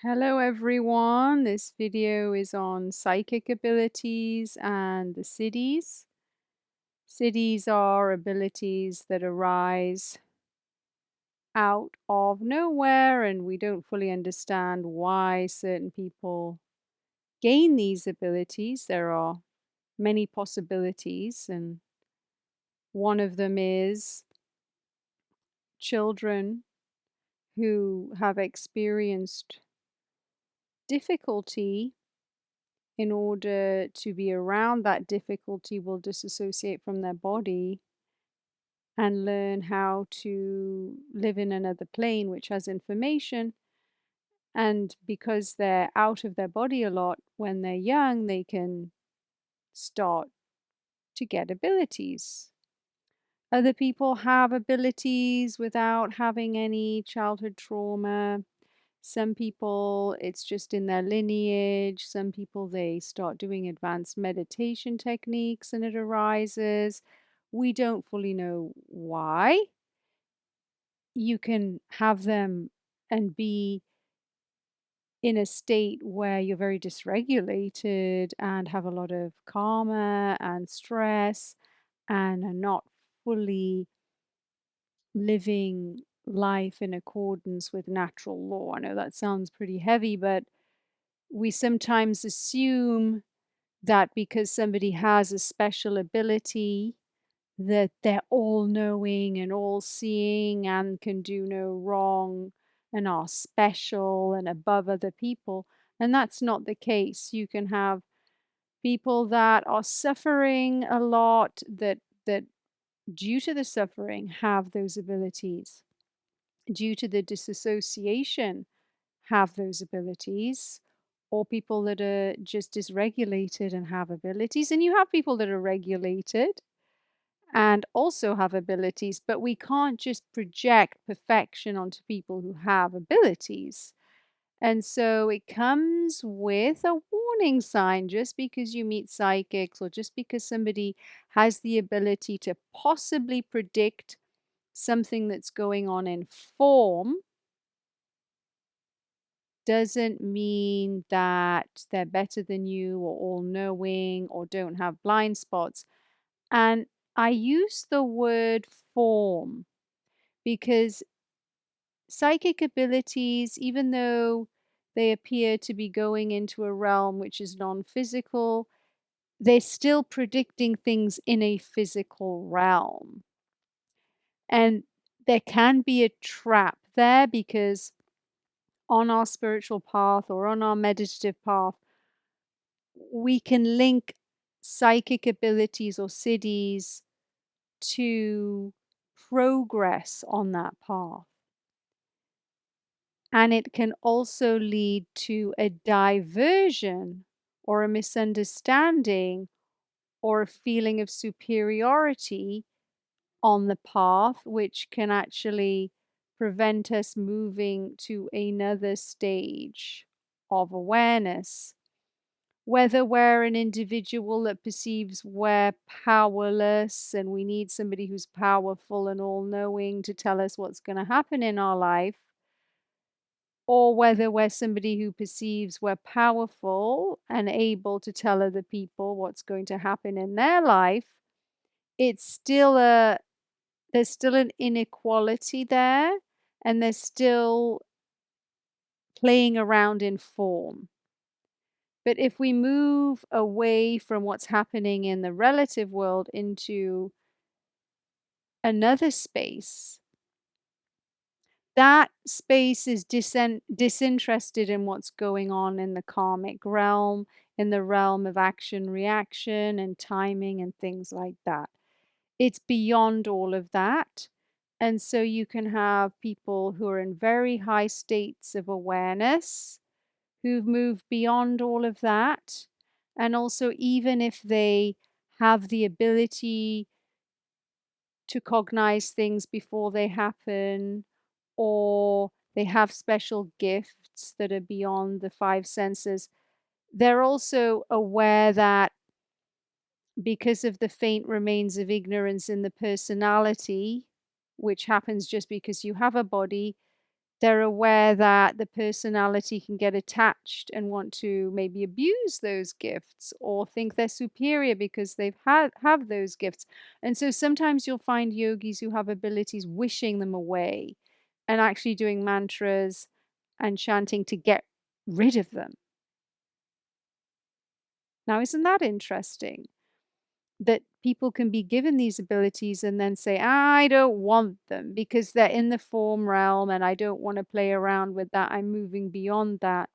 Hello everyone. This video is on psychic abilities and the siddhis. Siddhis are abilities that arise out of nowhere, and we don't fully understand why certain people gain these abilities. There are many possibilities, and one of them is children who have experienced difficulty. In order to be around that difficulty, will disassociate from their body and learn how to live in another plane which has information. And because they're out of their body a lot when they're young, they can start to get abilities. Other people have abilities without having any childhood trauma. Some people, it's just in their lineage. Some people, they start doing advanced meditation techniques and it arises. We don't fully know why. You can have them and be in a state where you're very dysregulated and have a lot of karma and stress and are not fully living life in accordance with natural law. I know that sounds pretty heavy, but we sometimes assume that because somebody has a special ability, that they're all knowing and all seeing and can do no wrong and are special and above other people. And that's not the case. You can have people that are suffering a lot that due to the suffering have those abilities. Due to the disassociation have those abilities, or people that are just dysregulated and have abilities. And you have people that are regulated and also have abilities, but we can't just project perfection onto people who have abilities. And so it comes with a warning sign. Just because you meet psychics or just because somebody has the ability to possibly predict something that's going on in form doesn't mean that they're better than you or all knowing or don't have blind spots. And I use the word form because psychic abilities, even though they appear to be going into a realm which is non physical, they're still predicting things in a physical realm. And there can be a trap there because on our spiritual path or on our meditative path, we can link psychic abilities or siddhis to progress on that path. And it can also lead to a diversion or a misunderstanding or a feeling of superiority on the path, which can actually prevent us moving to another stage of awareness. Whether we're an individual that perceives we're powerless and we need somebody who's powerful and all knowing to tell us what's going to happen in our life, or whether we're somebody who perceives we're powerful and able to tell other people what's going to happen in their life, it's still there's still an inequality there, and there's still playing around in form. But if we move away from what's happening in the relative world into another space, that space is disinterested in what's going on in the karmic realm, in the realm of action, reaction, and timing, and things like that. It's beyond all of that. And so you can have people who are in very high states of awareness who've moved beyond all of that. And also, even if they have the ability to cognize things before they happen, or they have special gifts that are beyond the five senses, they're also aware that because of the faint remains of ignorance in the personality, which happens just because you have a body, They're aware that the personality can get attached and want to maybe abuse those gifts or think they're superior because they've have those gifts. And so sometimes you'll find yogis who have abilities wishing them away and actually doing mantras and chanting to get rid of them. Now, isn't that interesting? That people can be given these abilities and then say, I don't want them because they're in the form realm and I don't want to play around with that. I'm moving beyond that.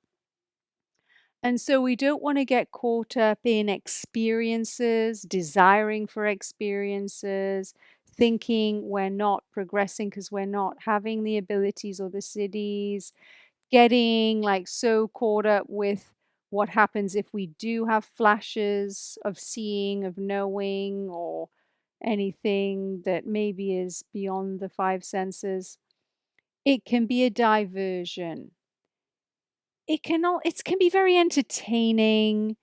And so we don't want to get caught up in experiences, desiring for experiences, thinking we're not progressing because we're not having the abilities or the siddhis, getting like so caught up with what happens if we do have flashes of seeing, of knowing, or anything that maybe is beyond the five senses. It can be a diversion. It can be very entertaining.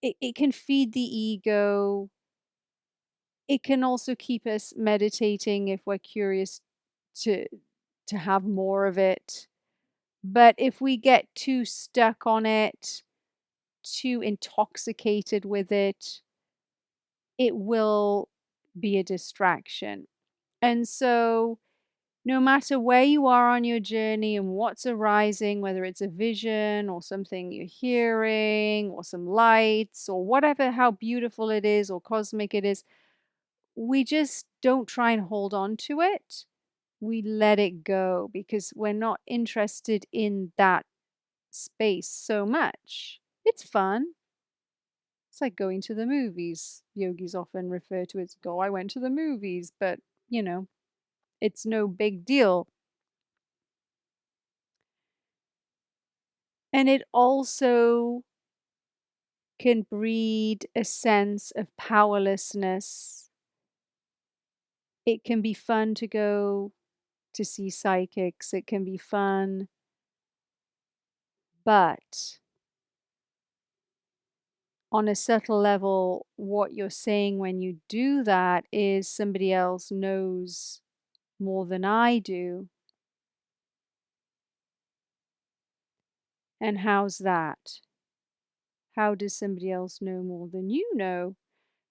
It can feed the ego. It can also keep us meditating if we're curious to to have more of it. But if we get too stuck on it, too intoxicated with it will be a distraction. And so, no matter where you are on your journey and what's arising, whether it's a vision or something you're hearing or some lights or whatever, how beautiful it is or cosmic it is, we just don't try and hold on to it. We let it go because we're not interested in that space so much. It's fun. It's like going to the movies. Yogis often refer to it as go, I went to the movies, but you know, it's no big deal. And it also can breed a sense of powerlessness. It can be fun to go to see psychics. It can be fun, but on a subtle level, what you're saying when you do that is somebody else knows more than I do. And how's that? How does somebody else know more than you know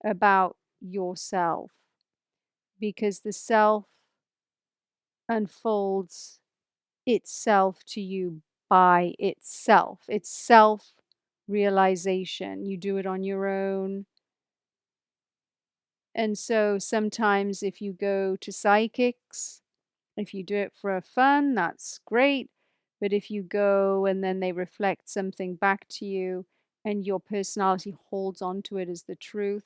about yourself? Because the self unfolds itself to you by itself. It's self realization. You do it on your own. And so sometimes if you go to psychics, if you do it for fun, that's great. But if you go and then they reflect something back to you and your personality holds on to it as the truth,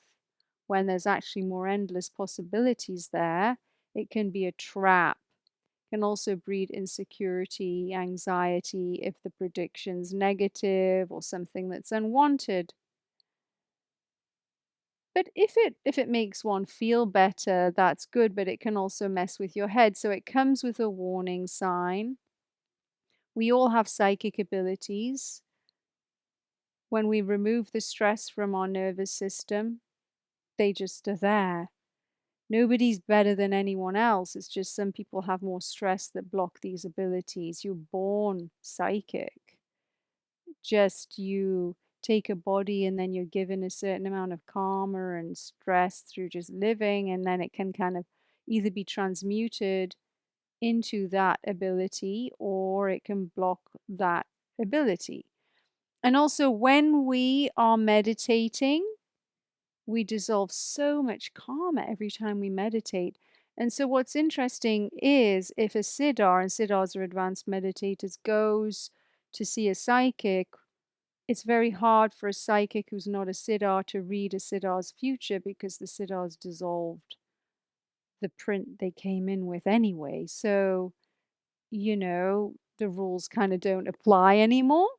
when there's actually more endless possibilities there, it can be a trap. It can also breed insecurity, anxiety if the prediction's negative or something that's unwanted. But if it makes one feel better, that's good, but it can also mess with your head. So it comes with a warning sign. We all have psychic abilities. When we remove the stress from our nervous system, they just are there. Nobody's better than anyone else. It's just some people have more stress that block these abilities. You're born psychic. Just you take a body and then you're given a certain amount of karma and stress through just living, and then it can kind of either be transmuted into that ability or it can block that ability. And also, when we are meditating, we dissolve so much karma every time we meditate. And so, what's interesting is if a siddhar, and siddhars are advanced meditators, goes to see a psychic, it's very hard for a psychic who's not a siddhar to read a siddhar's future because the siddhar's dissolved the print they came in with anyway. So, the rules kind of don't apply anymore,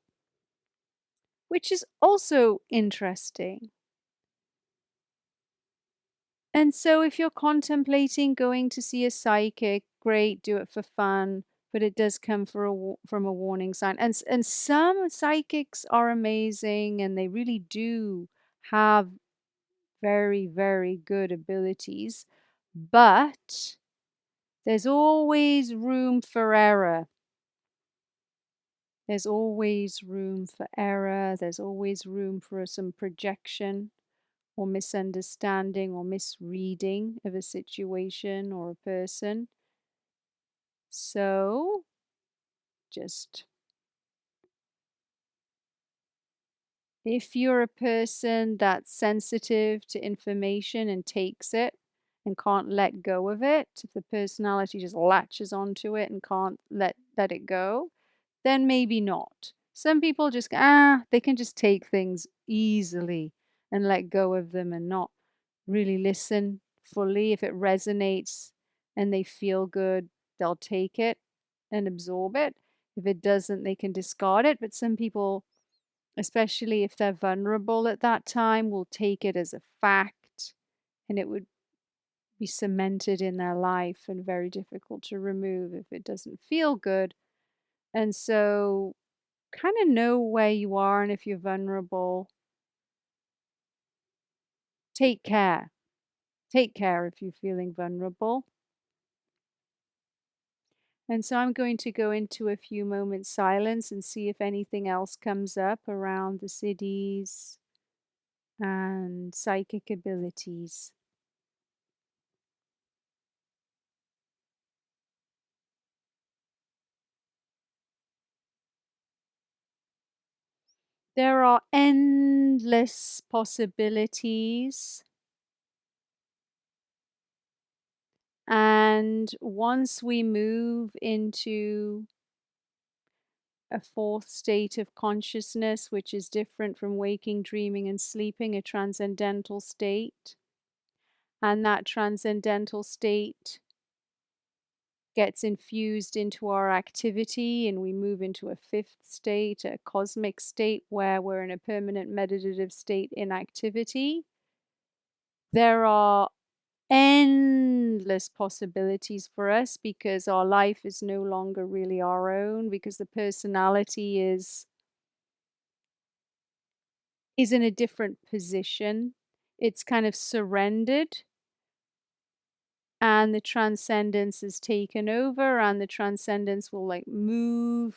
which is also interesting. And so, if you're contemplating going to see a psychic, great, do it for fun, but it does come from a warning sign. And some psychics are amazing, and they really do have very, very good abilities, but There's always room for error. There's always room for error. There's always room for some projection or misunderstanding or misreading of a situation or a person. So just if you're a person that's sensitive to information and takes it and can't let go of it, if the personality just latches onto it and can't let it go, then maybe not. Some people just they can just take things easily and let go of them and not really listen fully. If it resonates and they feel good, they'll take it and absorb it. If it doesn't, they can discard it. But some people, especially if they're vulnerable at that time, will take it as a fact and it would be cemented in their life and very difficult to remove if it doesn't feel good. And so, kind of know where you are, and if you're vulnerable, take care. Take care if you're feeling vulnerable. And so I'm going to go into a few moments silence and see if anything else comes up around the Siddhis and psychic abilities. There are endless possibilities. And once we move into a fourth state of consciousness, which is different from waking, dreaming, and sleeping, a transcendental state, and that transcendental state gets infused into our activity, and we move into a fifth state, a cosmic state, where we're in a permanent meditative state in activity. There are endless possibilities for us because our life is no longer really our own, because the personality is in a different position. It's kind of surrendered, and the transcendence is taken over, and the transcendence will like move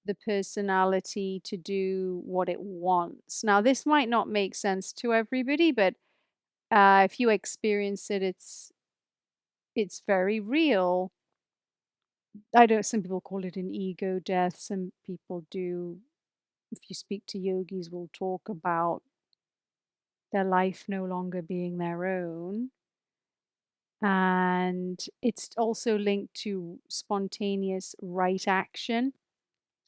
the personality to do what it wants. Now, this might not make sense to everybody, but if you experience it, it's very real. I know some people call it an ego death. Some people do. If you speak to yogis, will talk about their life no longer being their own. And it's also linked to spontaneous right action,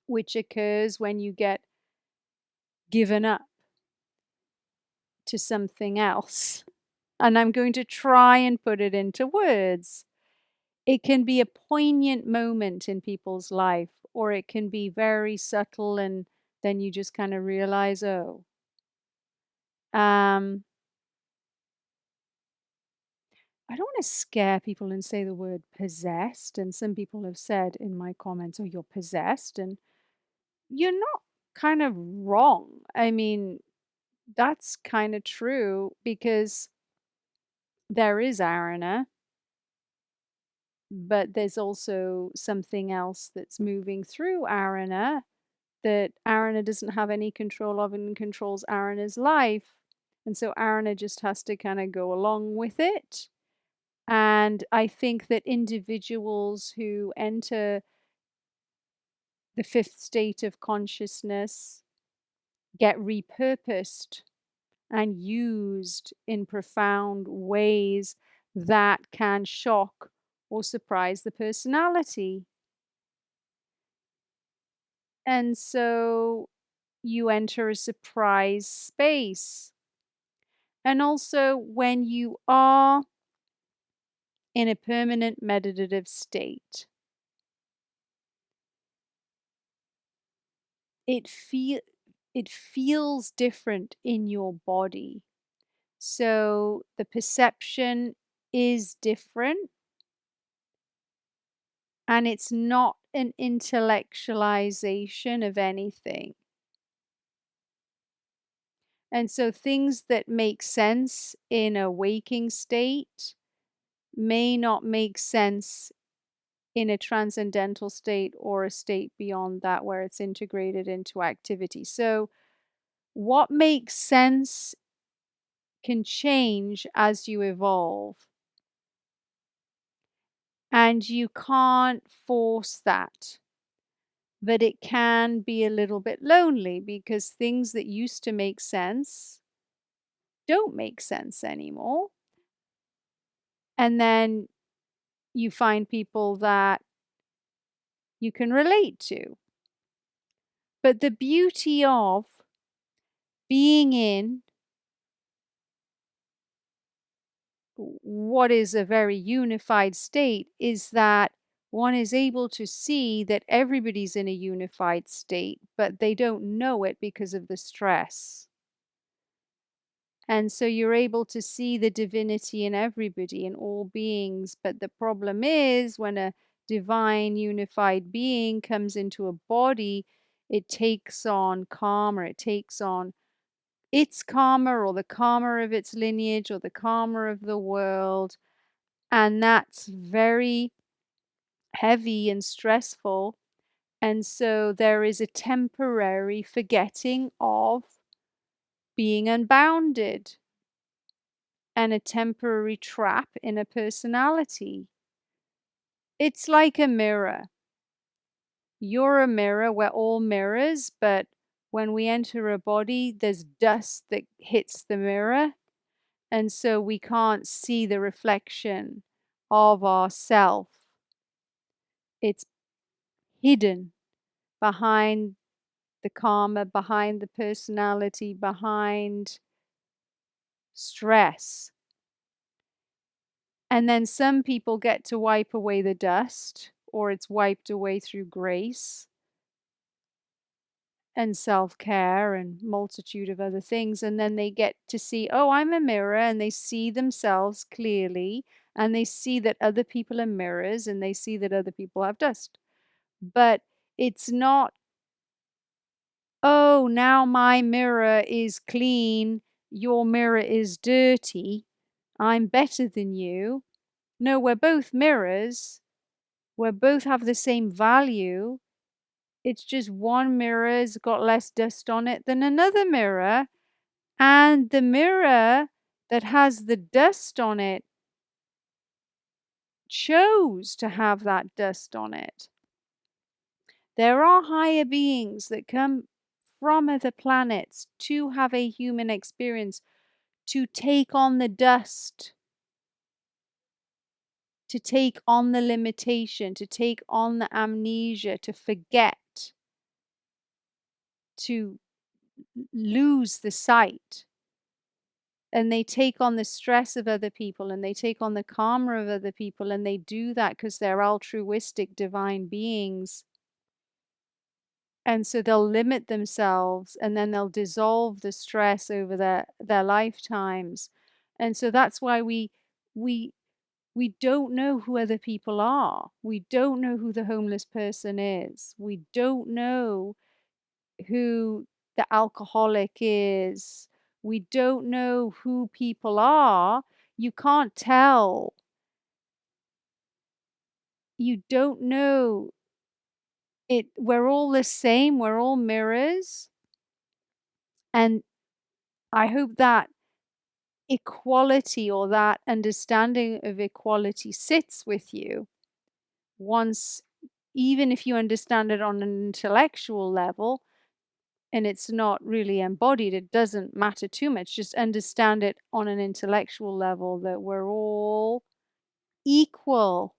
which occurs when you get given up to something else. And I'm going to try and put it into words. It can be a poignant moment in people's life, or it can be very subtle, and then you just kind of realize, oh, um, I don't want to scare people and say the word possessed. And some people have said in my comments, oh, you're possessed. And you're not kind of wrong. I mean, that's kind of true because there is Aruna, but there's also something else that's moving through Aruna that Aruna doesn't have any control of and controls Aruna's life. And so Aruna just has to kind of go along with it. And I think that individuals who enter the fifth state of consciousness get repurposed and used in profound ways that can shock or surprise the personality. And so you enter a surprise space. And also, when you are in a permanent meditative state, it feel it feels different in your body. So the perception is different, and it's not an intellectualization of anything. And so things that make sense in a waking state may not make sense in a transcendental state or a state beyond that where it's integrated into activity. So, what makes sense can change as you evolve, and you can't force that. But it can be a little bit lonely because things that used to make sense don't make sense anymore. And then you find people that you can relate to. But the beauty of being in what is a very unified state is that one is able to see that everybody's in a unified state, but they don't know it because of the stress. And so you're able to see the divinity in everybody, in all beings. But the problem is when a divine unified being comes into a body, it takes on karma, it takes on its karma or the karma of its lineage or the karma of the world. And that's very heavy and stressful. And so there is a temporary forgetting of being unbounded and a temporary trap in a personality. It's like a mirror. You're a mirror, we're all mirrors, but when we enter a body, there's dust that hits the mirror. And so we can't see the reflection of ourself. It's hidden behind the karma, behind the personality, behind stress. And then some people get to wipe away the dust, or it's wiped away through grace and self-care and multitude of other things. And then they get to see, oh, I'm a mirror, and they see themselves clearly, and they see that other people are mirrors, and they see that other people have dust. But it's not, oh, now my mirror is clean, your mirror is dirty, I'm better than you. No, we're both mirrors. We both have the same value. It's just one mirror's got less dust on it than another mirror. And the mirror that has the dust on it chose to have that dust on it. There are higher beings that come from other planets to have a human experience, to take on the dust, to take on the limitation, to take on the amnesia, to forget, to lose the sight. And they take on the stress of other people, and they take on the karma of other people, and they do that because they're altruistic divine beings. And so they'll limit themselves, and then they'll dissolve the stress over their lifetimes. And so that's why we we don't know who other people are. We don't know who the homeless person is. We don't know who the alcoholic is. We don't know who people are. You can't tell. You don't know it. We're all the same. We're all mirrors. And I hope that equality or that understanding of equality sits with you once, even if you understand it on an intellectual level and it's not really embodied, it doesn't matter too much. Just understand it on an intellectual level that we're all equal.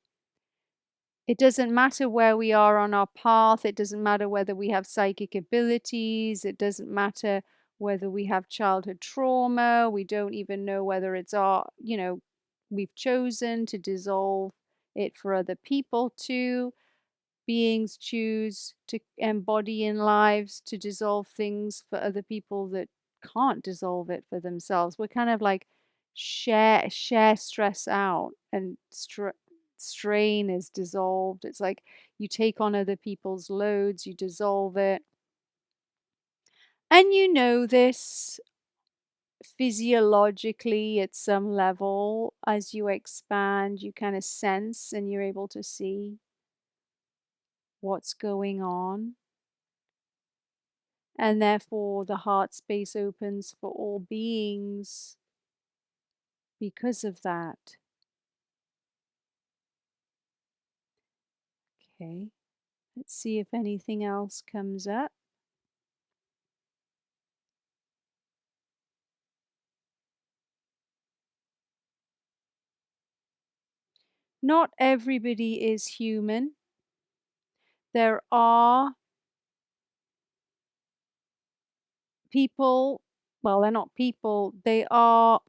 It doesn't matter where we are on our path. It doesn't matter whether we have psychic abilities. It doesn't matter whether we have childhood trauma. We don't even know whether it's our, we've chosen to dissolve it for other people too. Beings choose to embody in lives to dissolve things for other people that can't dissolve it for themselves. We're kind of like share stress out, and strain is dissolved. It's like you take on other people's loads, you dissolve it. And you know this physiologically at some level, as you expand, you kind of sense and you're able to see what's going on. And therefore, the heart space opens for all beings because of that. Okay, let's see if anything else comes up. Not everybody is human. There are people, well, they're not people, they are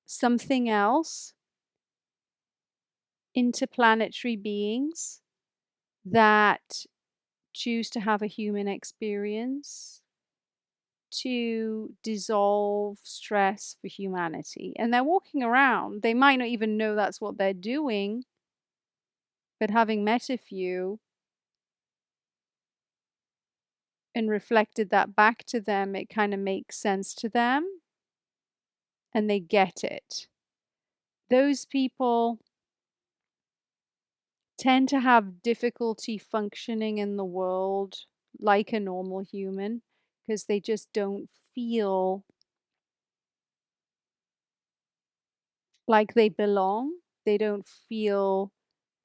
something else, interplanetary beings that choose to have a human experience to dissolve stress for humanity. And they're walking around. They might not even know that's what they're doing, but having met a few and reflected that back to them, it kind of makes sense to them and they get it. Those people tend to have difficulty functioning in the world like a normal human because they just don't feel like they belong. They don't feel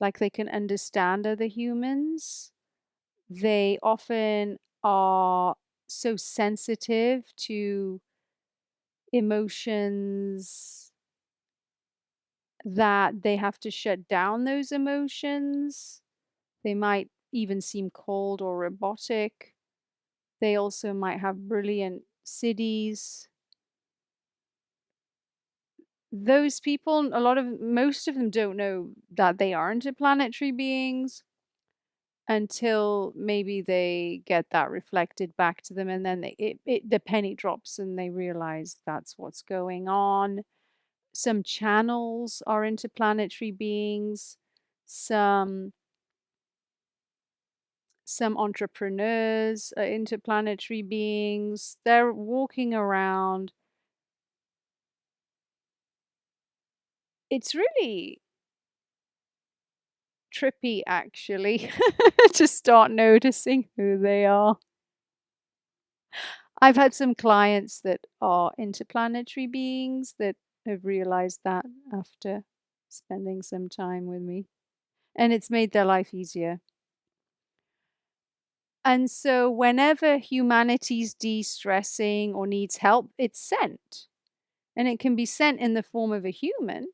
like they can understand other humans. They often are so sensitive to emotions that they have to shut down those emotions. They might even seem cold or robotic. They also might have brilliant Siddhis. Those people, most of them don't know that they are interplanetary beings until maybe they get that reflected back to them, and then the penny drops and they realize that's what's going on. Some channels are interplanetary beings. Some some entrepreneurs are interplanetary beings. They're walking around. It's really trippy, actually, to start noticing who they are. I've had some clients that are interplanetary beings that have realized that after spending some time with me, and it's made their life easier. And so, whenever humanity's de stressing or needs help, it's sent. And it can be sent in the form of a human.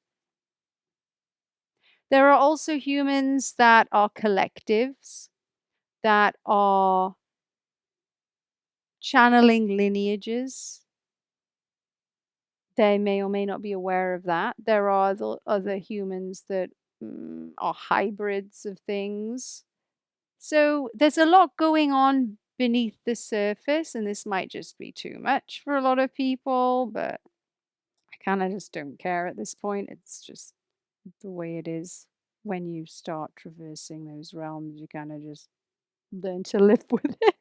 There are also humans that are collectives, that are channeling lineages. They may or may not be aware of that. There are other humans that are hybrids of things. So there's a lot going on beneath the surface, and this might just be too much for a lot of people, but I kind of just don't care at this point. It's just the way it is. When you start traversing those realms, you kind of just learn to live with it.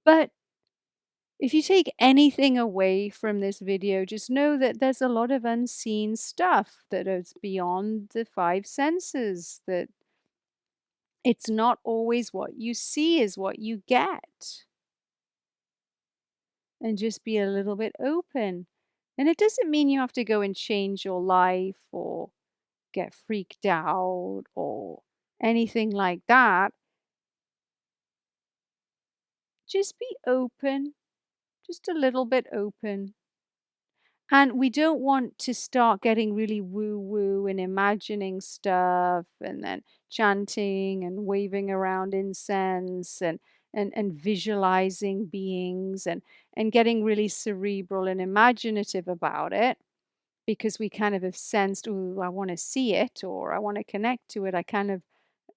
But if you take anything away from this video, just know that there's a lot of unseen stuff that is beyond the five senses, that it's not always what you see is what you get. And just be a little bit open. And it doesn't mean you have to go and change your life or get freaked out or anything like that. Just be open, just a little bit open. And we don't want to start getting really woo woo and imagining stuff and then chanting and waving around incense and visualizing beings and getting really cerebral and imaginative about it because we kind of have sensed, oh, I want to see it or I want to connect to it.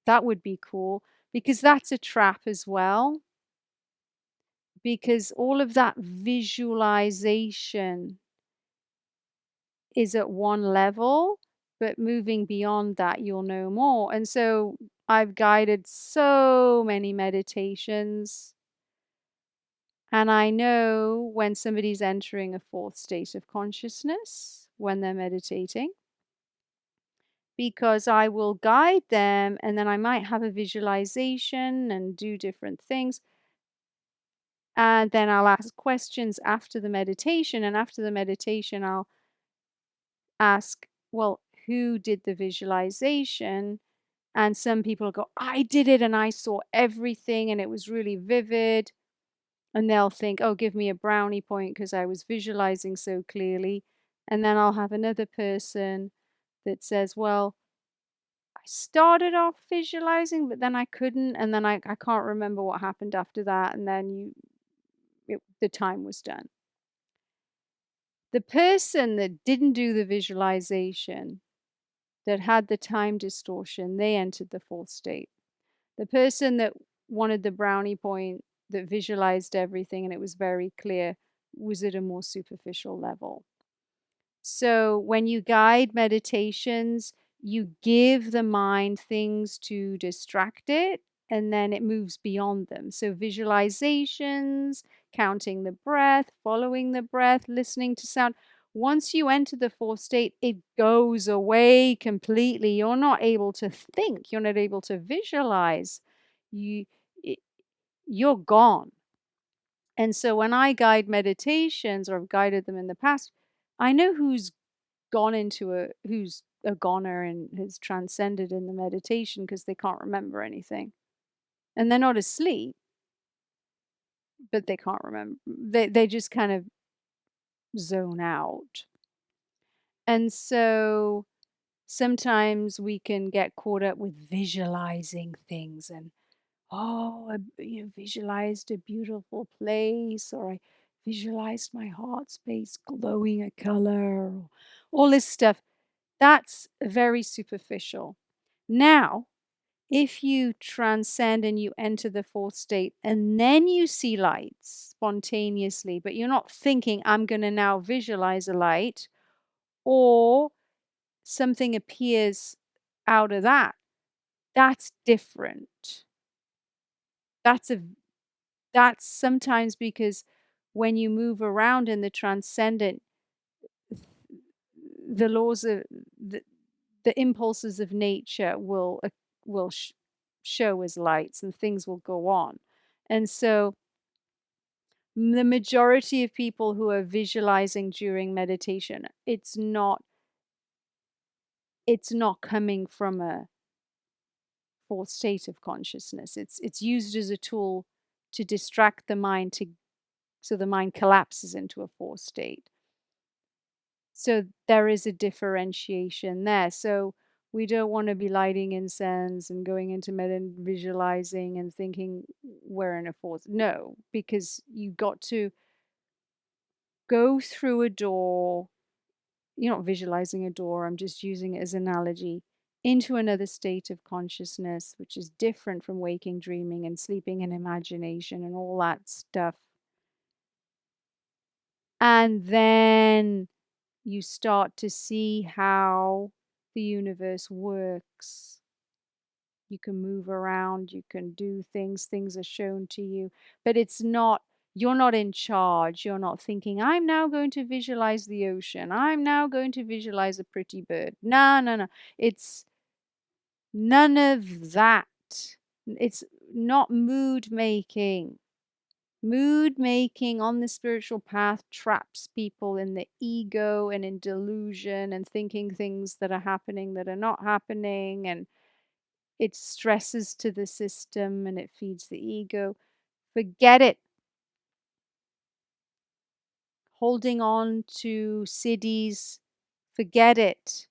That would be cool because that's a trap as well. Because all of that visualization is at one level, but moving beyond that, you'll know more. And so I've guided so many meditations, and I know when somebody's entering a fourth state of consciousness when they're meditating, because I will guide them and then I might have a visualization and do different things. And then I'll ask questions after the meditation. And after the meditation, I'll ask, well, who did the visualization? And some people go, I did it and I saw everything and it was really vivid. And they'll think, oh, give me a brownie point because I was visualizing so clearly. And then I'll have another person that says, well, I started off visualizing, but then I couldn't. And then I can't remember what happened after that. And then the time was done. The person that didn't do the visualization, that had the time distortion, they entered the fourth state. The person that wanted the brownie point, that visualized everything and it was very clear, was at a more superficial level. So when you guide meditations, you give the mind things to distract it and then it moves beyond them. So visualizations, counting the breath, following the breath, listening to sound. Once you enter the fourth state, it goes away completely. You're not able to think, you're not able to visualize. You it, you're gone. And so when I guide meditations or I've guided them in the past, I know who's a goner and has transcended in the meditation because they can't remember anything. And they're not asleep, but they can't remember. They just kind of zone out. And so sometimes we can get caught up with visualizing things and oh, visualized a beautiful place, or I visualized my heart space glowing a color, or all this stuff. That's very superficial. Now, if you transcend and you enter the fourth state and then you see lights spontaneously, but you're not thinking, I'm going to now visualize a light, or something appears out of that, that's different. That's a that's sometimes because when you move around in the transcendent, the laws of the impulses of nature will show as lights and things will go on. And so the majority of people who are visualizing during meditation, it's not coming from a fourth state of consciousness. It's used as a tool to distract the mind so the mind collapses into a fourth state. So there is a differentiation there. So we don't want to be lighting incense and going into visualizing and thinking we're in a fourth. No, because you got to go through a door. You're not visualizing a door. I'm just using it as an analogy into another state of consciousness, which is different from waking, dreaming, and sleeping and imagination and all that stuff. And then you start to see how the universe works. You can move around, you can do things are shown to you, but you're not in charge. You're not thinking, I'm now going to visualize the ocean. I'm now going to visualize a pretty bird. No, no, no. It's none of that. It's not mood making. Mood making on the spiritual path traps people in the ego and in delusion and thinking things that are happening that are not happening. And it stresses to the system and it feeds the ego. Forget it. Holding on to Siddhis, forget it.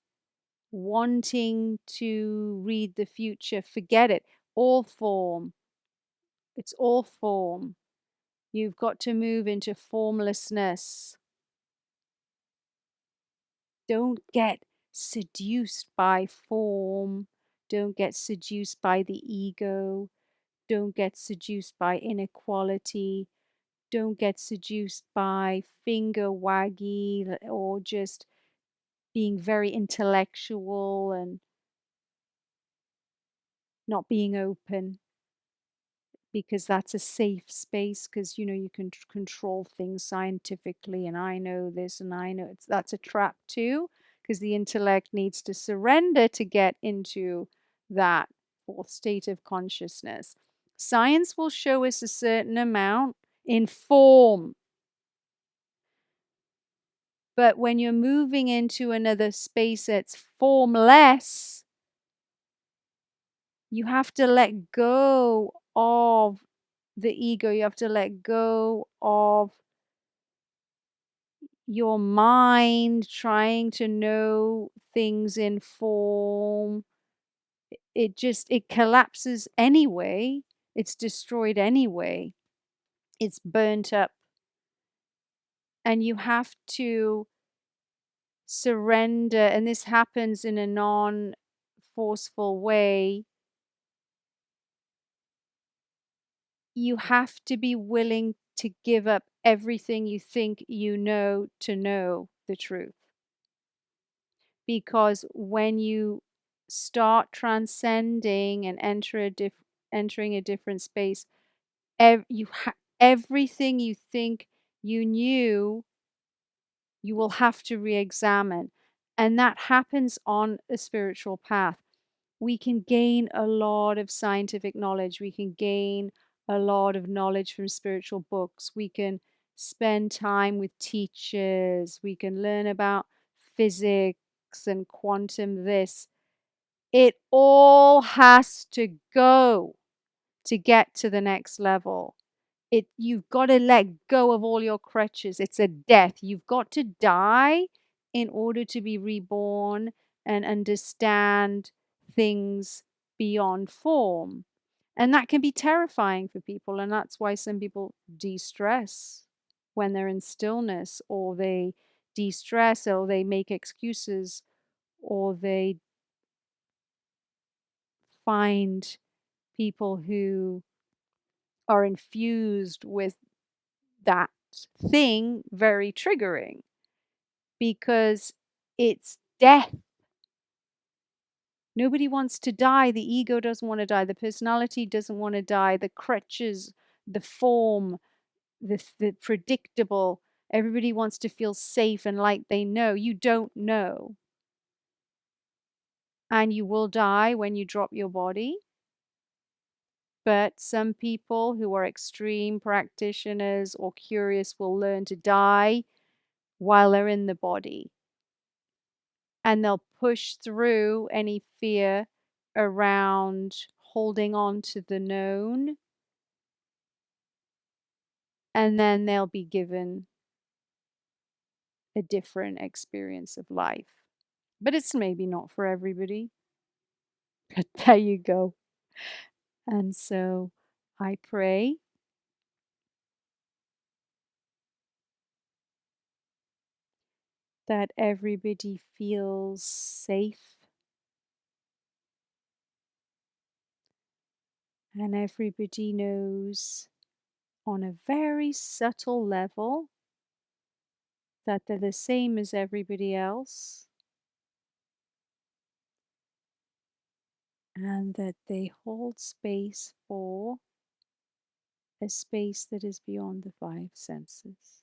Wanting to read the future, forget it. All form. It's all form. You've got to move into formlessness. Don't get seduced by form. Don't get seduced by the ego. Don't get seduced by inequality. Don't get seduced by finger waggy or just being very intellectual and not being open because that's a safe space because you can control things scientifically and I know this and I know that's a trap too because the intellect needs to surrender to get into that fourth state of consciousness. Science will show us a certain amount in form, but when you're moving into another space that's formless, you have to let go of the ego. You have to let go of your mind trying to know things in form. It collapses anyway. It's destroyed anyway. It's burnt up. And you have to surrender, and this happens in a non forceful way. You have to be willing to give up everything you think you know to know the truth. Because when you start transcending and entering a different space, everything you think you knew, you will have to re-examine. And that happens on a spiritual path. We can gain a lot of scientific knowledge. We can gain a lot of knowledge from spiritual books. We can spend time with teachers. We can learn about physics and quantum this. It all has to go to get to the next level. You've got to let go of all your crutches. It's a death. You've got to die in order to be reborn and understand things beyond form. And that can be terrifying for people. And that's why some people de-stress when they're in stillness, or they de-stress, or they make excuses, or they find people who are infused with that thing very triggering because it's death. Nobody wants to die. The ego doesn't want to die. The personality doesn't want to die. The crutches, the form, the predictable. Everybody wants to feel safe and like they know. You don't know. And you will die when you drop your body. But some people who are extreme practitioners or curious will learn to die while they're in the body. And they'll push through any fear around holding on to the known. And then they'll be given a different experience of life. But it's maybe not for everybody. But there you go. And so I pray that everybody feels safe and everybody knows on a very subtle level that they're the same as everybody else and that they hold space for a space that is beyond the five senses.